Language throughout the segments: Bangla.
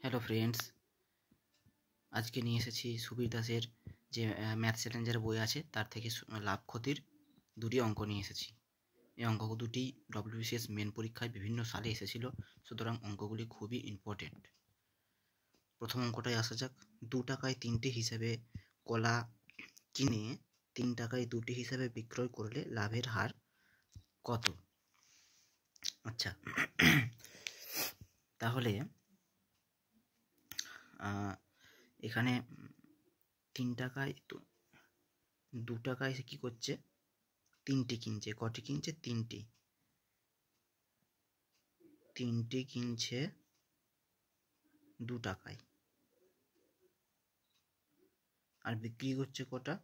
হ্যালো ফ্রেন্ডস, আজকে নিয়ে এসেছি সুবীর দাসের যে ম্যাথ চ্যালেঞ্জের বই আছে তার থেকে লাভ ক্ষতির দুটি অঙ্ক নিয়ে এসেছি। এই অঙ্ক দুটি ডব্লিউবিসিএস মেন পরীক্ষায় বিভিন্ন সালে এসেছিল, সুতরাং অঙ্কগুলি খুবই ইম্পর্টেন্ট। প্রথম অঙ্কটায় আসা যাক। 2 টাকায় 3টি হিসাবে কলা কিনে 3 টাকায় 2টি হিসাবে বিক্রয় করলে লাভের হার কত? আচ্ছা, তাহলে এখানে 3 টাকায় 2 টাকায় কি করছে? 3টি কিনছে। কটি কিনছে? 3টি। 3টি কিনছে 2 টাকায়, আর বিক্রি করছে কটা?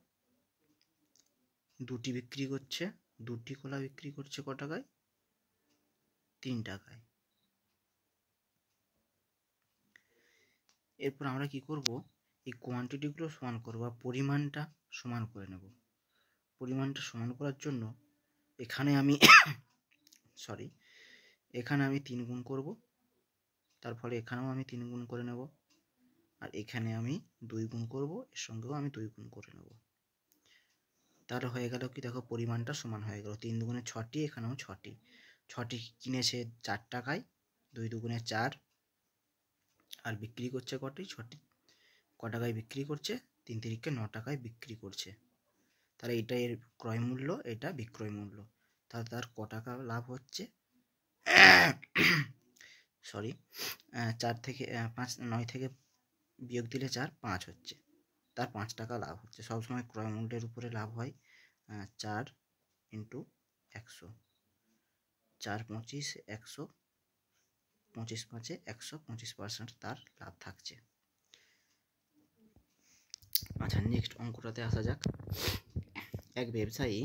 2টি বিক্রি করছে। 2টি কলা বিক্রি করছে ক টাকায়? 3 টাকায়। এরপর আমরা কি করব? এই কোয়ান্টিটিগুলো সমান করব, বা পরিমাণটা সমান করে নেব। পরিমাণটা সমান করার জন্য এখানে আমি এখানে আমি 3 গুণ করব, তার ফলে এখানেও আমি 3 গুণ করে নেব, আর এখানে আমি 2 গুণ করব, এর সঙ্গেও আমি 2 গুণ করে নেব। তাহলে হয়ে গেল কি? দেখো, পরিমাণটা সমান হয়ে গেল। 3 দুগুণে 6টি, এখানেও 6টি। 6টি কিনেছে 4 টাকায়, 2 দুগুণে 4, আর বিক্রি করছে কটি? 6টি। ক টাকায় বিক্রি করছে? 3 তিরিকে 9 টাকায় বিক্রি করছে। তাহলে এটা এর ক্রয় মূল্য, এটা বিক্রয় মূল্য। তাহলে তার ক টাকা লাভ হচ্ছে? 4 থেকে 5, 9 থেকে বিয়োগ দিলে 4, 5 হচ্ছে। তার 5 টাকা লাভ হচ্ছে। সবসময় ক্রয় মূল্যের উপরে লাভ হয়। 4 ইন্টু 100, 4 25 100, 25 5 100, 25% তার লাভ থাকছে। আচ্ছা, নেক্সট অঙ্কটাতে আসা যাক। এক ব্যবসায়ী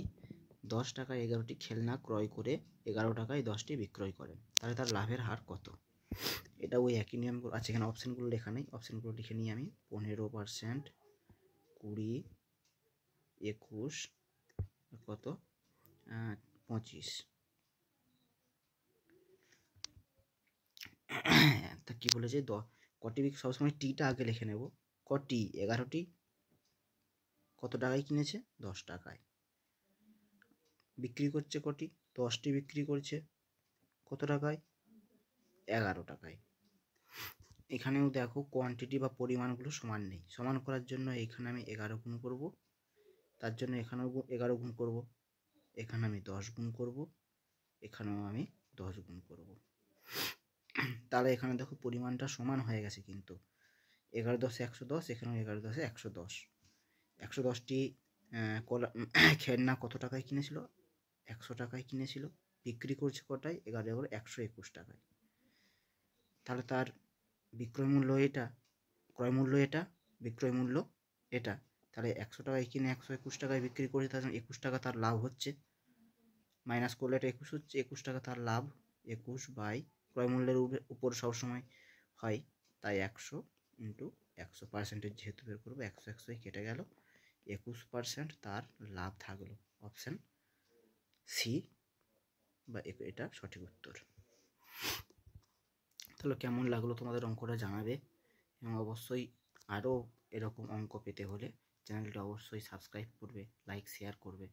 10 টাকায় 11টি খেলনা ক্রয় করে 11 টাকায় 10টি বিক্রয় করেন, তাহলে তার লাভের হার কত? এটা ওই একই নিয়ম আছে। এখানে অপশানগুলো লেখা নেই, অপশানগুলো লিখে নিই আমি। 15%, 20, 21, কত? 25। তা কি বলেছে? কটি সবসময় টিটা আগে লিখে নেব। কটি? 11টি। কত টাকায় কিনেছে? 10 টাকায়। বিক্রি করছে কটি? 10টি বিক্রি করছে। কত টাকায়? 11 টাকায়। এখানেও দেখো, কোয়ান্টিটি বা পরিমাণগুলো সমান নেই। সমান করার জন্য এখানে আমি 11 গুণ করব, তার জন্য এখানেও 11 গুণ করব, এখানে আমি 10 গুণ করব, এখানেও আমি 10 গুণ করব। তাহলে এখানে দেখো পরিমাণটা সমান হয়ে গেছে, কিন্তু 11 10 110, এখানেও 11 10 110। 110টি খেলনা কত টাকায় কিনেছিল? 100 টাকায় কিনেছিল। বিক্রি করছে কটায়? 11 121 টাকায়। তাহলে তার বিক্রয় মূল্য এটা, ক্রয় মূল্য এটা, বিক্রয় মূল্য এটা। তাহলে 100 টাকায় কিনে 121 টাকায় বিক্রি করে, তার 21 টাকা তার লাভ হচ্ছে। মাইনাস করলে এটা 21 হচ্ছে। 21 টাকা তার লাভ। 21 বাই ক্রয় মূল্যের উপর সবসময় হয়, তাই 100 ইন্টু 100%, যেহেতু বের করবো, 100 100 কেটে গেল, 21% তার লাভ থাকলো। অপশান সি বা এটা সঠিক উত্তর। তাহলে কেমন লাগলো তোমাদের অঙ্কটা জানাবে, এবং অবশ্যই আরও এরকম অঙ্ক পেতে হলে চ্যানেলটা অবশ্যই সাবস্ক্রাইব করবে, লাইক শেয়ার করবে।